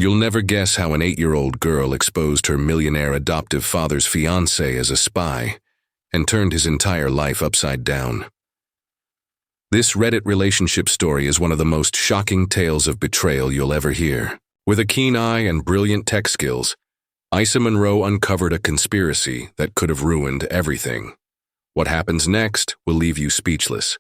You'll never guess how an 8-year-old girl exposed her millionaire adoptive father's fiancé as a spy and turned his entire life upside down. This Reddit relationship story is one of the most shocking tales of betrayal you'll ever hear. With a keen eye and brilliant tech skills, Issa Monroe uncovered a conspiracy that could have ruined everything. What happens next will leave you speechless.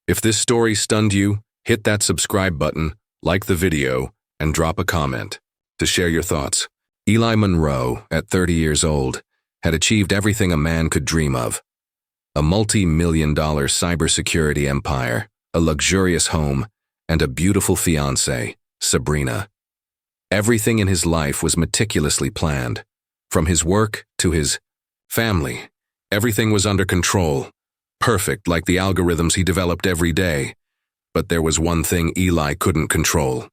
If this story stunned you, hit that subscribe button, like the video, and drop a comment to share your thoughts. Issa Monroe, at 30 years old, had achieved everything a man could dream of. A multi-million-dollar cybersecurity empire, a luxurious home, and a beautiful fiancée, Sabrina. Everything in his life was meticulously planned. From his work to his family, everything was under control, perfect like the algorithms he developed every day. But there was one thing Eli couldn't control.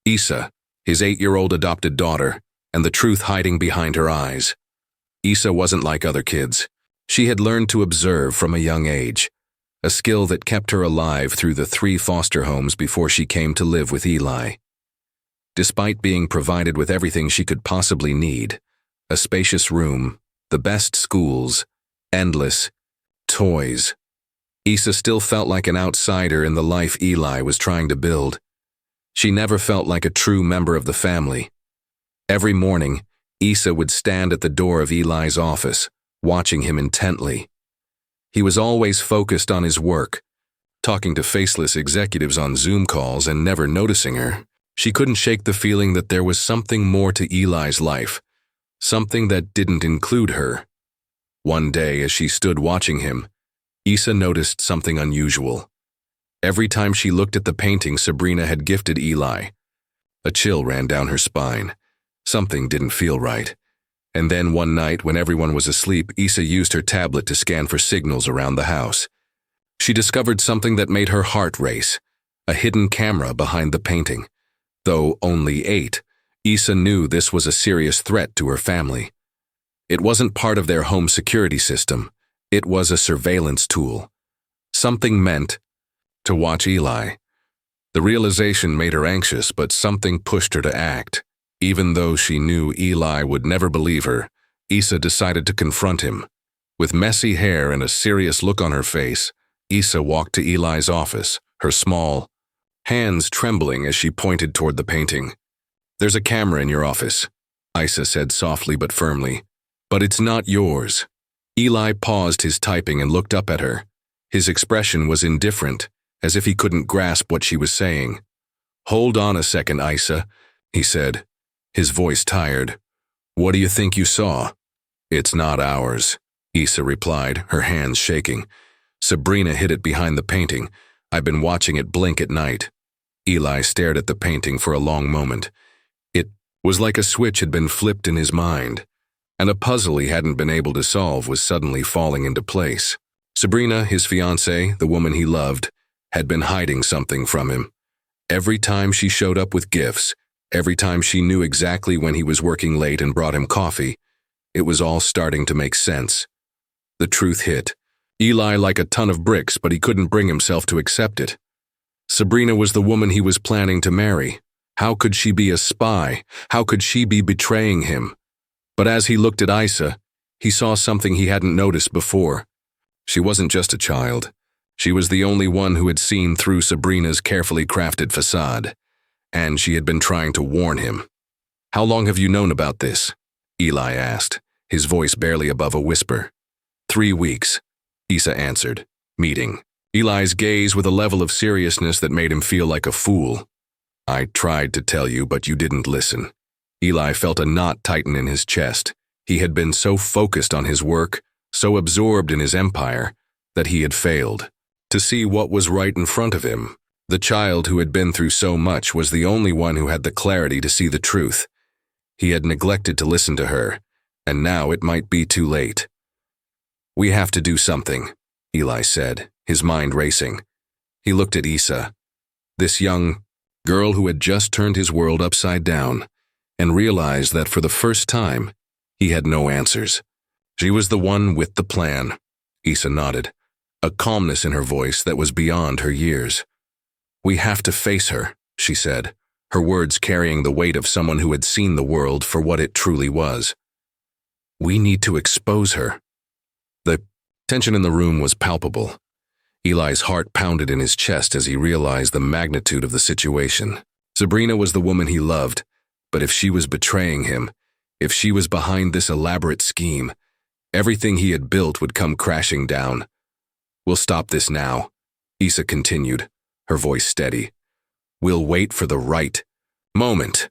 Issa, his 8-year-old adopted daughter, and the truth hiding behind her eyes. Issa wasn't like other kids. She had learned to observe from a young age, a skill that kept her alive through the 3 foster homes before she came to live with Eli. Despite being provided with everything she could possibly need, a spacious room, the best schools, endless toys, Issa still felt like an outsider in the life Eli was trying to build. She never felt like a true member of the family. Every morning, Issa would stand at the door of Eli's office, watching him intently. He was always focused on his work, talking to faceless executives on Zoom calls and never noticing her. She couldn't shake the feeling that there was something more to Eli's life, something that didn't include her. One day, as she stood watching him, Issa noticed something unusual. Every time she looked at the painting Sabrina had gifted Eli, a chill ran down her spine. Something didn't feel right. And then one night, when everyone was asleep, Issa used her tablet to scan for signals around the house. She discovered something that made her heart race, a hidden camera behind the painting. Though only 8, Issa knew this was a serious threat to her family. It wasn't part of their home security system. It was a surveillance tool. Something meant to watch Eli. The realization made her anxious, but something pushed her to act. Even though she knew Eli would never believe her, Issa decided to confront him. With messy hair and a serious look on her face, Issa walked to Eli's office, her small hands trembling as she pointed toward the painting. "There's a camera in your office," Issa said softly but firmly. "But it's not yours." Eli paused his typing and looked up at her. His expression was indifferent, as if he couldn't grasp what she was saying. "Hold on a second, Issa," he said, his voice tired. "What do you think you saw?" "It's not ours," Issa replied, her hands shaking. "Sabrina hid it behind the painting. I've been watching it blink at night." Eli stared at the painting for a long moment. It was like a switch had been flipped in his mind, and a puzzle he hadn't been able to solve was suddenly falling into place. Sabrina, his fiancée, the woman he loved, had been hiding something from him. Every time she showed up with gifts, every time she knew exactly when he was working late and brought him coffee, it was all starting to make sense. The truth hit. Eli like a ton of bricks, but he couldn't bring himself to accept it. Sabrina was the woman he was planning to marry. How could she be a spy? How could she be betraying him? But as he looked at Issa, he saw something he hadn't noticed before. She wasn't just a child. She was the only one who had seen through Sabrina's carefully crafted facade. And she had been trying to warn him. "How long have you known about this?" Eli asked, his voice barely above a whisper. 3 weeks, Issa answered, meeting Eli's gaze with a level of seriousness that made him feel like a fool. "I tried to tell you, but you didn't listen." Eli felt a knot tighten in his chest. He had been so focused on his work, so absorbed in his empire, that he had failed to see what was right in front of him. The child who had been through so much was the only one who had the clarity to see the truth. He had neglected to listen to her, and now it might be too late. "We have to do something," Eli said, his mind racing. He looked at Issa, this young girl who had just turned his world upside down, and realized that for the first time, he had no answers. She was the one with the plan. Issa nodded, a calmness in her voice that was beyond her years. "We have to face her," she said. her words carrying the weight of someone who had seen the world for what it truly was. "We need to expose her." The tension in the room was palpable. Eli's heart pounded in his chest as he realized the magnitude of the situation. Sabrina was the woman he loved, but if she was betraying him, if she was behind this elaborate scheme, everything he had built would come crashing down. "We'll stop this now," Issa continued, her voice steady. "We'll wait for the right moment."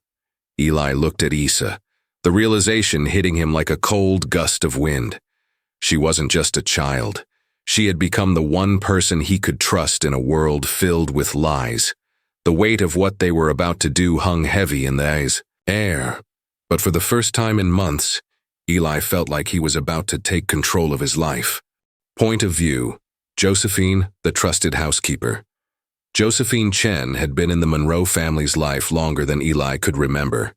Eli looked at Issa, the realization hitting him like a cold gust of wind. She wasn't just a child. She had become the one person he could trust in a world filled with lies. The weight of what they were about to do hung heavy in the air. But for the first time in months, Eli felt like he was about to take control of his life. Point of view: Josephine, the trusted housekeeper. Josephine Chen had been in the Monroe family's life longer than Eli could remember.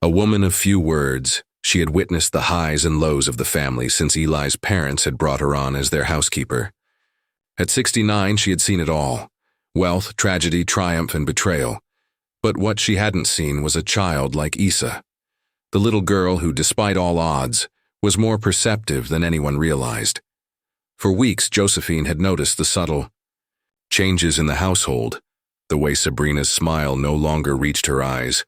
A woman of few words, she had witnessed the highs and lows of the family since Eli's parents had brought her on as their housekeeper. At 69, she had seen it all: wealth, tragedy, triumph, and betrayal. But what she hadn't seen was a child like Issa, the little girl who, despite all odds, was more perceptive than anyone realized. For weeks, Josephine had noticed the subtle changes in the household, the way Sabrina's smile no longer reached her eyes,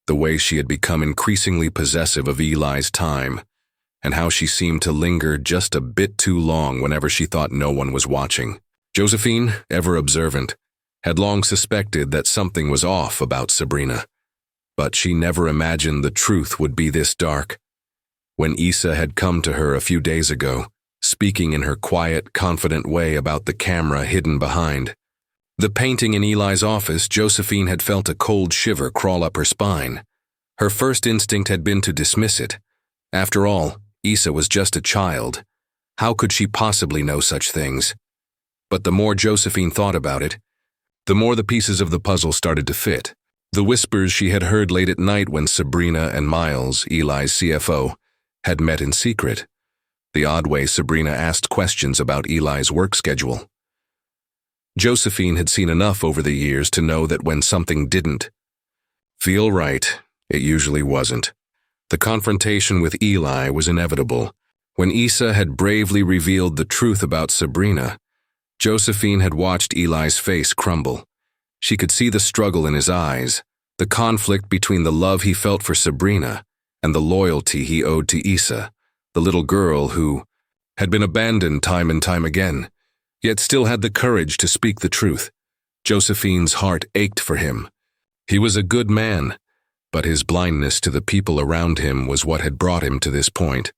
the way she had become increasingly possessive of Eli's time, and how she seemed to linger just a bit too long whenever she thought no one was watching. Josephine, ever observant, had long suspected that something was off about Sabrina, but she never imagined the truth would be this dark. When Issa had come to her a few days ago, speaking in her quiet, confident way about the camera hidden behind the painting in Eli's office, Josephine had felt a cold shiver crawl up her spine. Her first instinct had been to dismiss it. After all, Issa was just a child. How could she possibly know such things? But the more Josephine thought about it, the more the pieces of the puzzle started to fit. The whispers she had heard late at night when Sabrina and Miles, Eli's CFO, had met in secret. The odd way Sabrina asked questions about Eli's work schedule. Josephine had seen enough over the years to know that when something didn't feel right, it usually wasn't. The confrontation with Eli was inevitable. When Issa had bravely revealed the truth about Sabrina, Josephine had watched Eli's face crumble. She could see the struggle in his eyes, the conflict between the love he felt for Sabrina and the loyalty he owed to Issa, the little girl who had been abandoned time and time again, yet still had the courage to speak the truth. Josephine's heart ached for him. He was a good man, but his blindness to the people around him was what had brought him to this point.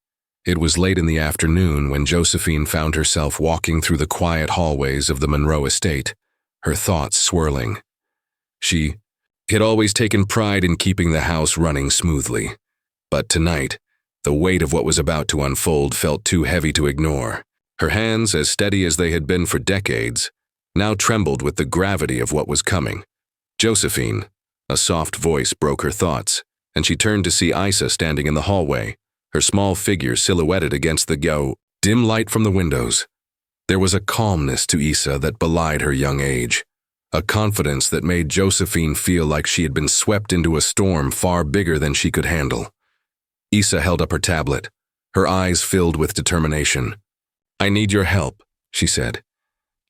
It was late in the afternoon when Josephine found herself walking through the quiet hallways of the Monroe estate, her thoughts swirling. She had always taken pride in keeping the house running smoothly, but tonight, the weight of what was about to unfold felt too heavy to ignore. Her hands, as steady as they had been for decades, now trembled with the gravity of what was coming. "Josephine," a soft voice broke her thoughts, and she turned to see Issa standing in the hallway, her small figure silhouetted against the dim light from the windows. There was a calmness to Issa that belied her young age, a confidence that made Josephine feel like she had been swept into a storm far bigger than she could handle. Issa held up her tablet, her eyes filled with determination. "I need your help," she said.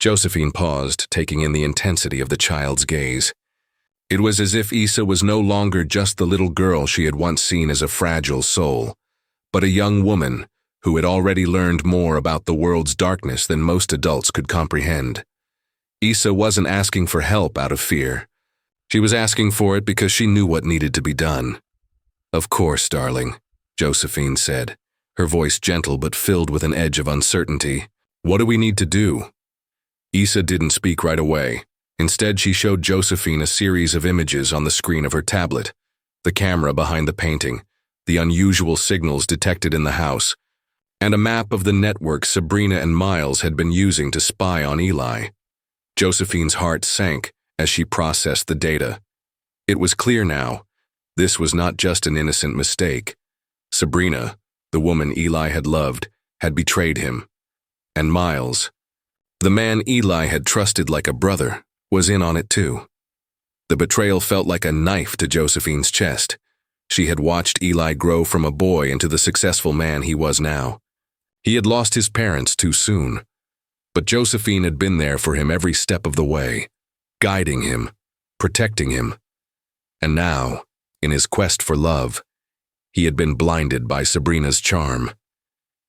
Josephine paused, taking in the intensity of the child's gaze. It was as if Issa was no longer just the little girl she had once seen as a fragile soul, but a young woman who had already learned more about the world's darkness than most adults could comprehend. Issa wasn't asking for help out of fear. She was asking for it because she knew what needed to be done. "Of course, darling," Josephine said, her voice gentle but filled with an edge of uncertainty. "What do we need to do?" Issa didn't speak right away. Instead, she showed Josephine a series of images on the screen of her tablet, the camera behind the painting, the unusual signals detected in the house, and a map of the network Sabrina and Miles had been using to spy on Eli. Josephine's heart sank as she processed the data. It was clear now. This was not just an innocent mistake. Sabrina, the woman Eli had loved, had betrayed him. And Miles, the man Eli had trusted like a brother, was in on it too. The betrayal felt like a knife to Josephine's chest. She had watched Eli grow from a boy into the successful man he was now. He had lost his parents too soon, but Josephine had been there for him every step of the way, guiding him, protecting him. And now, in his quest for love, he had been blinded by Sabrina's charm.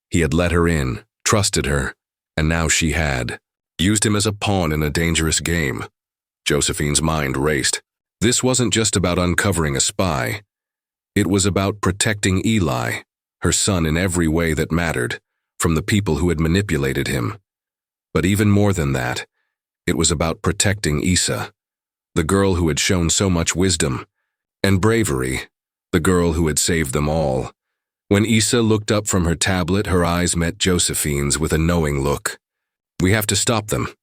He had let her in, trusted her, and now she had used him as a pawn in a dangerous game. Josephine's mind raced. This wasn't just about uncovering a spy. It was about protecting Eli, her son, in every way that mattered, from the people who had manipulated him. But even more than that, it was about protecting Issa, the girl who had shown so much wisdom and bravery, the girl who had saved them all. When Issa looked up from her tablet, her eyes met Josephine's with a knowing look. "We have to stop them,"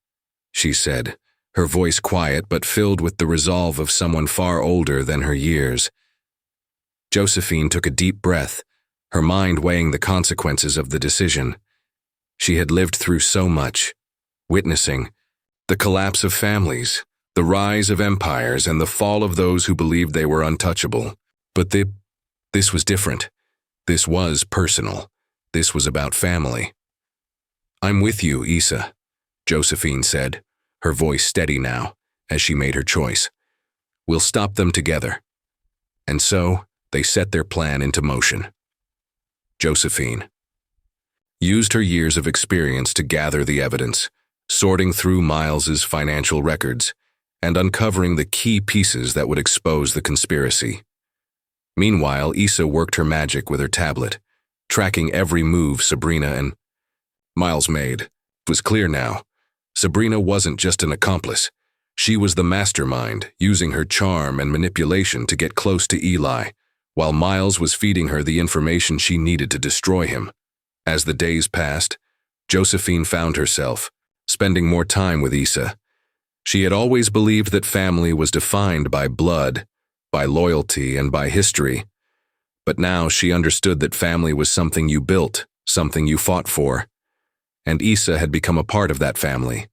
she said, her voice quiet but filled with the resolve of someone far older than her years. Josephine took a deep breath, her mind weighing the consequences of the decision. She had lived through so much, witnessing the collapse of families, the rise of empires, and the fall of those who believed they were untouchable. But this was different. This was personal. This was about family. "I'm with you, Issa," Josephine said, her voice steady now, as she made her choice. "We'll stop them together." And so, they set their plan into motion. Josephine used her years of experience to gather the evidence, sorting through Miles's financial records and uncovering the key pieces that would expose the conspiracy. Meanwhile, Issa worked her magic with her tablet, tracking every move Sabrina and Miles made. It was clear now. Sabrina wasn't just an accomplice. She was the mastermind, using her charm and manipulation to get close to Eli, while Miles was feeding her the information she needed to destroy him. As the days passed, Josephine found herself spending more time with Issa. She had always believed that family was defined by blood, by loyalty, and by history. But now she understood that family was something you built, something you fought for. And Issa had become a part of that family.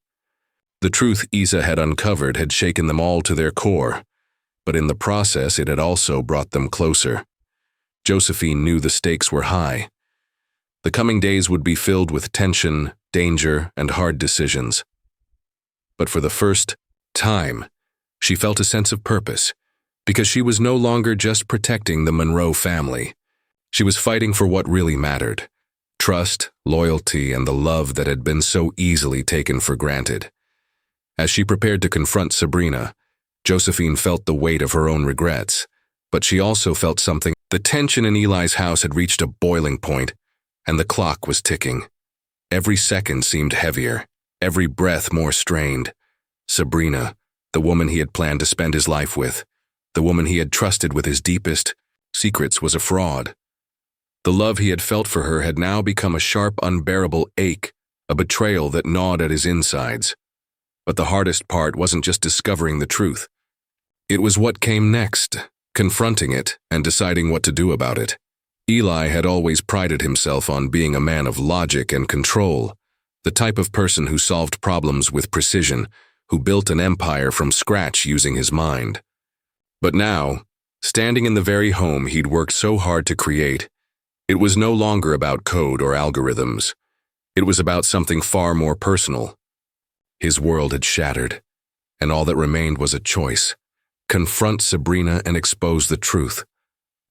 The truth Issa had uncovered had shaken them all to their core, but in the process it had also brought them closer. Josephine knew the stakes were high. The coming days would be filled with tension, danger, and hard decisions. But for the first time, she felt a sense of purpose, because she was no longer just protecting the Monroe family. She was fighting for what really mattered: trust, loyalty, and the love that had been so easily taken for granted. As she prepared to confront Sabrina, Josephine felt the weight of her own regrets, but she also felt something. The tension in Eli's house had reached a boiling point, and the clock was ticking. Every second seemed heavier, every breath more strained. Sabrina, the woman he had planned to spend his life with, the woman he had trusted with his deepest secrets, was a fraud. The love he had felt for her had now become a sharp, unbearable ache, a betrayal that gnawed at his insides. But the hardest part wasn't just discovering the truth. It was what came next, confronting it and deciding what to do about it. Eli had always prided himself on being a man of logic and control, the type of person who solved problems with precision, who built an empire from scratch using his mind. But now, standing in the very home he'd worked so hard to create, it was no longer about code or algorithms. It was about something far more personal. His world had shattered, and all that remained was a choice: confront Sabrina and expose the truth,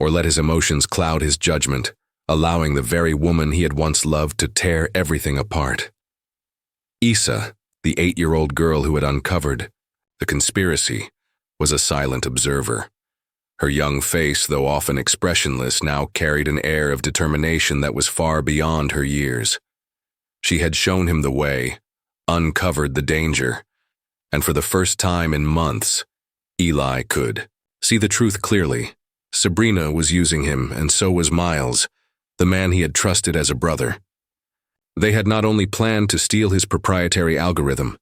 or let his emotions cloud his judgment, allowing the very woman he had once loved to tear everything apart. Issa, the 8-year-old girl who had uncovered the conspiracy, was a silent observer. Her young face, though often expressionless, now carried an air of determination that was far beyond her years. She had shown him the way, uncovered the danger, and for the first time in months, Eli could see the truth clearly. Sabrina was using him, and so was Miles, the man he had trusted as a brother. They had not only planned to steal his proprietary algorithm,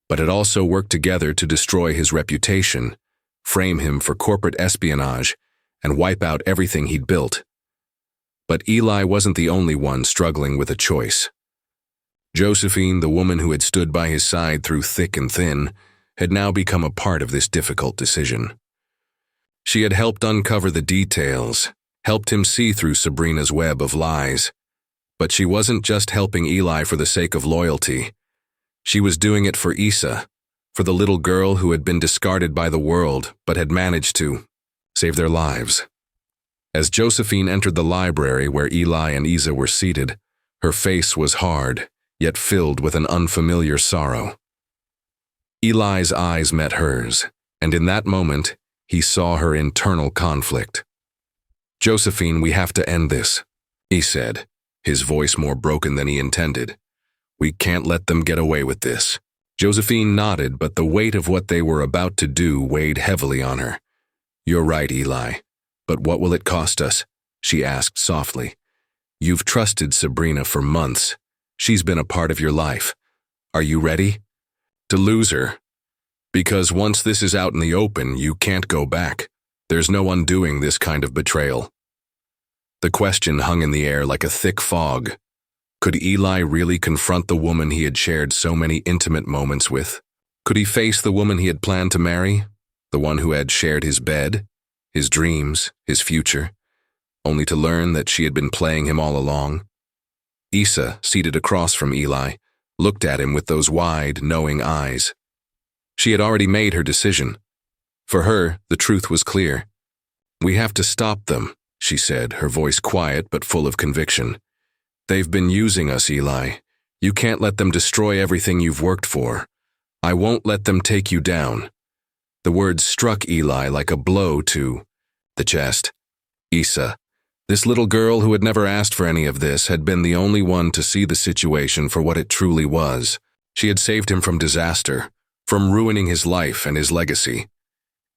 but had also worked together to destroy his reputation, frame him for corporate espionage, and wipe out everything he'd built. But Eli wasn't the only one struggling with a choice. Josephine, the woman who had stood by his side through thick and thin, had now become a part of this difficult decision. She had helped uncover the details, helped him see through Sabrina's web of lies. But she wasn't just helping Eli for the sake of loyalty. She was doing it for Issa, for the little girl who had been discarded by the world but had managed to save their lives. As Josephine entered the library where Eli and Issa were seated, her face was hard, yet filled with an unfamiliar sorrow. Eli's eyes met hers, and in that moment, he saw her internal conflict. "Josephine, we have to end this," he said, his voice more broken than he intended. "We can't let them get away with this." Josephine nodded, but the weight of what they were about to do weighed heavily on her. "You're right, Eli. But what will it cost us?" she asked softly. "You've trusted Sabrina for months. She's been a part of your life. Are you ready to lose her? Because once this is out in the open, you can't go back. There's no undoing this kind of betrayal." The question hung in the air like a thick fog. Could Eli really confront the woman he had shared so many intimate moments with? Could he face the woman he had planned to marry? The one who had shared his bed, his dreams, his future, only to learn that she had been playing him all along? Issa, seated across from Eli, looked at him with those wide, knowing eyes. She had already made her decision. For her, the truth was clear. "We have to stop them," she said, her voice quiet but full of conviction. "They've been using us, Eli. You can't let them destroy everything you've worked for. I won't let them take you down." The words struck Eli like a blow to the chest. Issa, this little girl who had never asked for any of this, had been the only one to see the situation for what it truly was. She had saved him from disaster, from ruining his life and his legacy.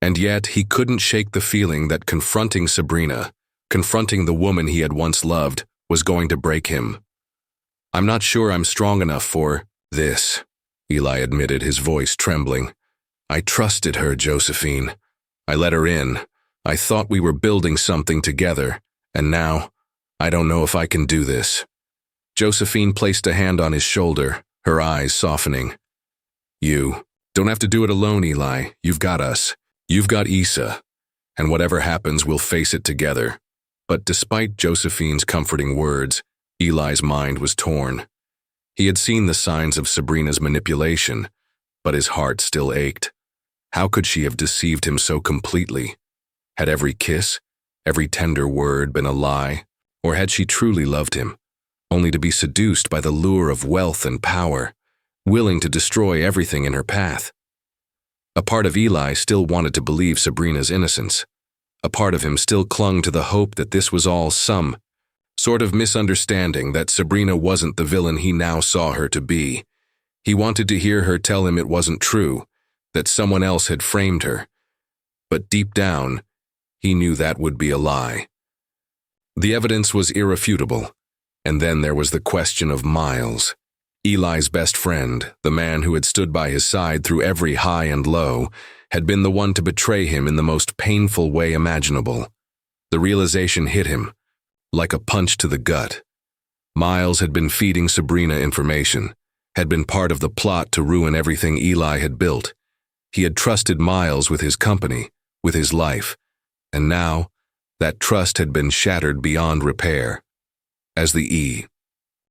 And yet he couldn't shake the feeling that confronting Sabrina, confronting the woman he had once loved, was going to break him. "I'm not sure I'm strong enough for this," Eli admitted, his voice trembling. "I trusted her, Josephine. I let her in. I thought we were building something together, and now, I don't know if I can do this." Josephine placed a hand on his shoulder, her eyes softening. "You don't have to do it alone, Eli. You've got us. You've got Issa. And whatever happens, we'll face it together." But despite Josephine's comforting words, Eli's mind was torn. He had seen the signs of Sabrina's manipulation, but his heart still ached. How could she have deceived him so completely? Had every kiss, every tender word been a lie? Or had she truly loved him, only to be seduced by the lure of wealth and power, willing to destroy everything in her path? A part of Eli still wanted to believe Sabrina's innocence. A part of him still clung to the hope that this was all some sort of misunderstanding, that Sabrina wasn't the villain he now saw her to be. He wanted to hear her tell him it wasn't true, that someone else had framed her. But deep down, he knew that would be a lie. The evidence was irrefutable, and then there was the question of Miles. Eli's best friend, the man who had stood by his side through every high and low, had been the one to betray him in the most painful way imaginable. The realization hit him, like a punch to the gut. Miles had been feeding Sabrina information, had been part of the plot to ruin everything Eli had built. He had trusted Miles with his company, with his life, and now that trust had been shattered beyond repair. As the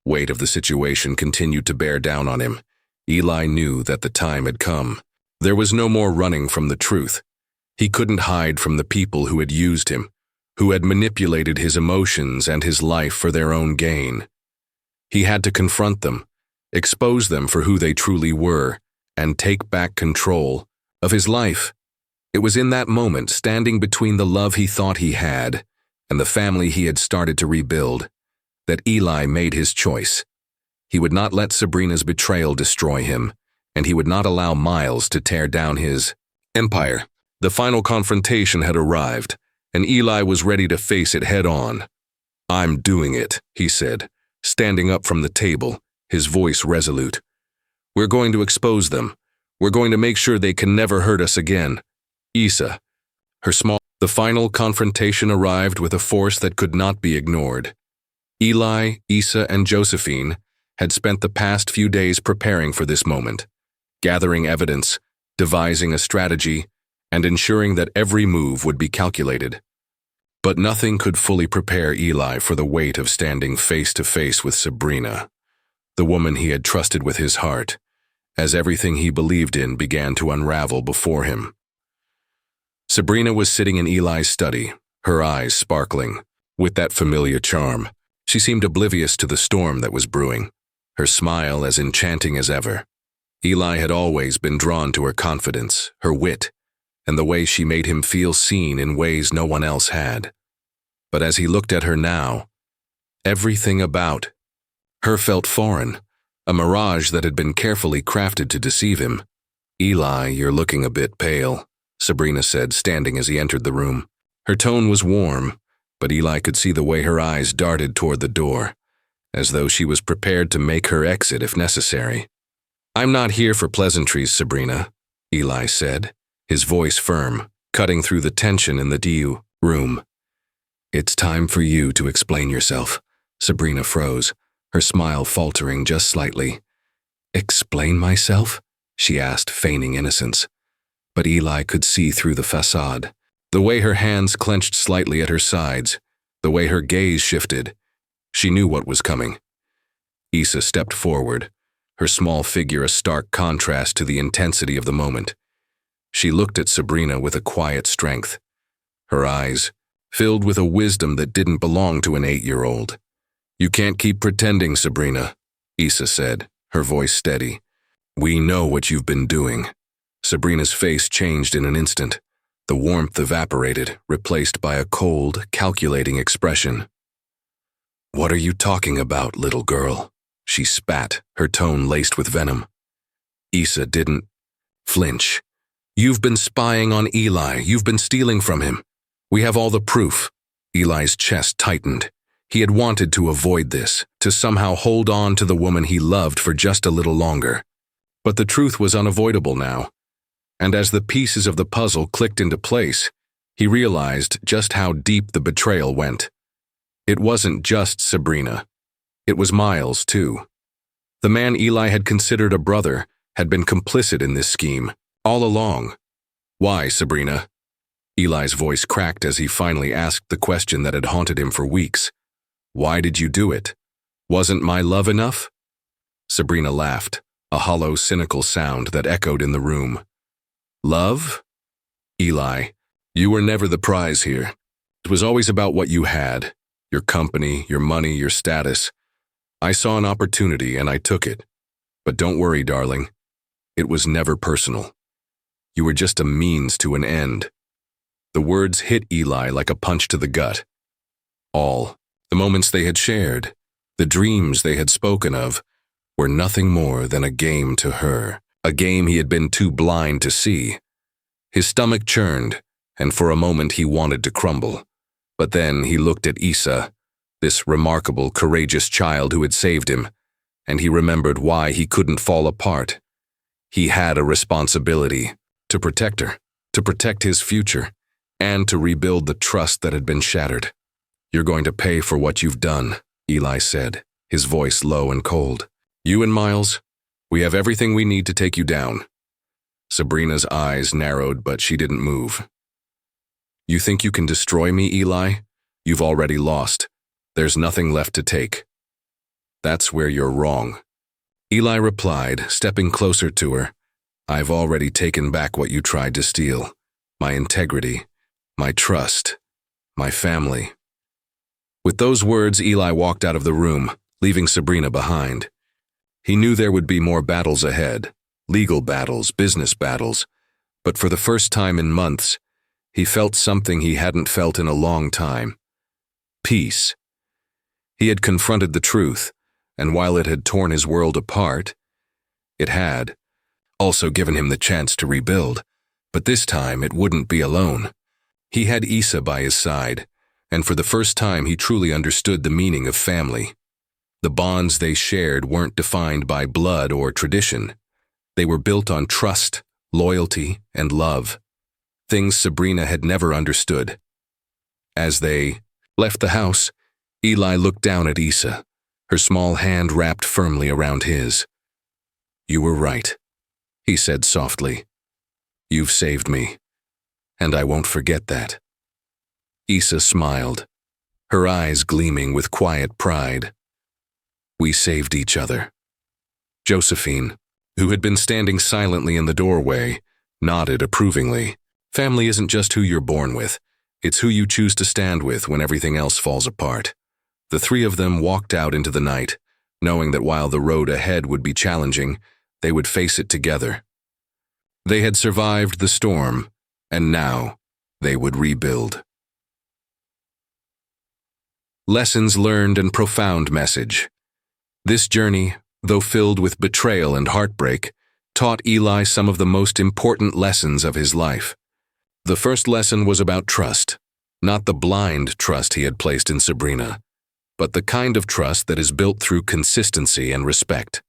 weight of the situation continued to bear down on him, Eli knew that the time had come. There was no more running from the truth. He couldn't hide from the people who had used him, who had manipulated his emotions and his life for their own gain. He had to confront them, expose them for who they truly were, and take back control of his life. It was in that moment, standing between the love he thought he had and the family he had started to rebuild, that Eli made his choice. He would not let Sabrina's betrayal destroy him, and he would not allow Miles to tear down his empire. The final confrontation had arrived, and Eli was ready to face it head-on. "I'm doing it," he said, standing up from the table, his voice resolute. "We're going to expose them. We're going to make sure they can never hurt us again." Issa, the final confrontation arrived with a force that could not be ignored. Eli, Issa, and Josephine had spent the past few days preparing for this moment, gathering evidence, devising a strategy, and ensuring that every move would be calculated. But nothing could fully prepare Eli for the weight of standing face to face with Sabrina, the woman he had trusted with his heart, as everything he believed in began to unravel before him. Sabrina was sitting in Eli's study, her eyes sparkling. With that familiar charm, she seemed oblivious to the storm that was brewing, her smile as enchanting as ever. Eli had always been drawn to her confidence, her wit, and the way she made him feel seen in ways no one else had. But as he looked at her now, everything about her felt foreign, a mirage that had been carefully crafted to deceive him. "Eli, you're looking a bit pale," Sabrina said, standing as he entered the room. Her tone was warm, but Eli could see the way her eyes darted toward the door, as though she was prepared to make her exit if necessary. "I'm not here for pleasantries, Sabrina," Eli said, his voice firm, cutting through the tension in the room. "It's time for you to explain yourself." Sabrina froze, her smile faltering just slightly. "Explain myself?" she asked, feigning innocence. But Eli could see through the facade. The way her hands clenched slightly at her sides, the way her gaze shifted, she knew what was coming. Issa stepped forward, her small figure a stark contrast to the intensity of the moment. She looked at Sabrina with a quiet strength, her eyes filled with a wisdom that didn't belong to an 8-year-old. "You can't keep pretending, Sabrina," Issa said, her voice steady. "We know what you've been doing." Sabrina's face changed in an instant. The warmth evaporated, replaced by a cold, calculating expression. "What are you talking about, little girl?" she spat, her tone laced with venom. Issa didn't flinch. "You've been spying on Eli. You've been stealing from him. We have all the proof." Eli's chest tightened. He had wanted to avoid this, to somehow hold on to the woman he loved for just a little longer. But the truth was unavoidable now. And as the pieces of the puzzle clicked into place, he realized just how deep the betrayal went. It wasn't just Sabrina. It was Miles, too. The man Eli had considered a brother had been complicit in this scheme, all along. "Why, Sabrina?" Eli's voice cracked as he finally asked the question that had haunted him for weeks. "Why did you do it? Wasn't my love enough?" Sabrina laughed, a hollow, cynical sound that echoed in the room. "Love? Eli, you were never the prize here. It was always about what you had, your company, your money, your status. I saw an opportunity and I took it. But don't worry, darling. It was never personal. You were just a means to an end." The words hit Eli like a punch to the gut. All the moments they had shared, the dreams they had spoken of, were nothing more than a game to her, a game he had been too blind to see. His stomach churned, and for a moment he wanted to crumble. But then he looked at Issa, this remarkable, courageous child who had saved him, and he remembered why he couldn't fall apart. He had a responsibility to protect her, to protect his future, and to rebuild the trust that had been shattered. "You're going to pay for what you've done," Eli said, his voice low and cold. "You and Miles, we have everything we need to take you down." Sabrina's eyes narrowed, but she didn't move. "You think you can destroy me, Eli? You've already lost. There's nothing left to take." "That's where you're wrong," Eli replied, stepping closer to her. "I've already taken back what you tried to steal. My integrity, my trust, my family." With those words, Eli walked out of the room, leaving Sabrina behind. He knew there would be more battles ahead, legal battles, business battles, but for the first time in months, he felt something he hadn't felt in a long time. Peace. He had confronted the truth, and while it had torn his world apart, it had also given him the chance to rebuild, but this time it wouldn't be alone. He had Issa by his side, and for the first time he truly understood the meaning of family. The bonds they shared weren't defined by blood or tradition. They were built on trust, loyalty, and love, things Sabrina had never understood. As they left the house, Eli looked down at Issa, her small hand wrapped firmly around his. "You were right," he said softly. You've saved me, and I won't forget that." Issa smiled, her eyes gleaming with quiet pride. "We saved each other." Josephine, who had been standing silently in the doorway, nodded approvingly. Family isn't just who you're born with, it's who you choose to stand with when everything else falls apart. The three of them walked out into the night, knowing that while the road ahead would be challenging, they would face it together. They had survived the storm, and now they would rebuild. Lessons learned and profound message. This journey, though filled with betrayal and heartbreak, taught Eli some of the most important lessons of his life. The first lesson was about trust, not the blind trust he had placed in Sabrina, but the kind of trust that is built through consistency and respect.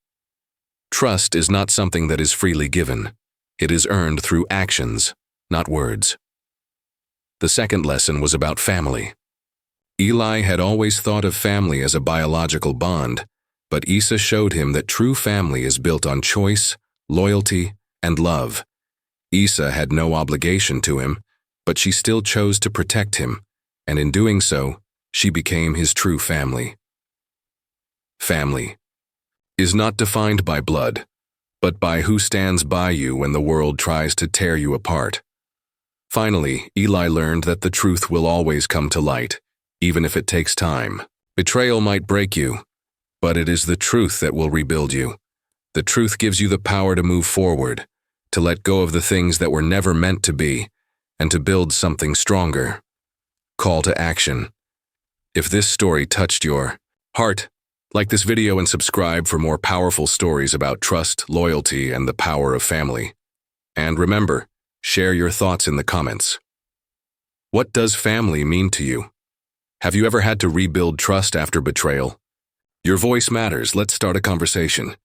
Trust is not something that is freely given. It is earned through actions, not words. The second lesson was about family. Eli had always thought of family as a biological bond, but Issa showed him that true family is built on choice, loyalty, and love. Issa had no obligation to him, but she still chose to protect him, and in doing so, she became his true family. Family is not defined by blood, but by who stands by you when the world tries to tear you apart. Finally, Eli learned that the truth will always come to light, even if it takes time. Betrayal might break you, but it is the truth that will rebuild you. The truth gives you the power to move forward, to let go of the things that were never meant to be, and to build something stronger. Call to action. If this story touched your heart, like this video and subscribe for more powerful stories about trust, loyalty, and the power of family. And remember, share your thoughts in the comments. What does family mean to you? Have you ever had to rebuild trust after betrayal? Your voice matters. Let's start a conversation.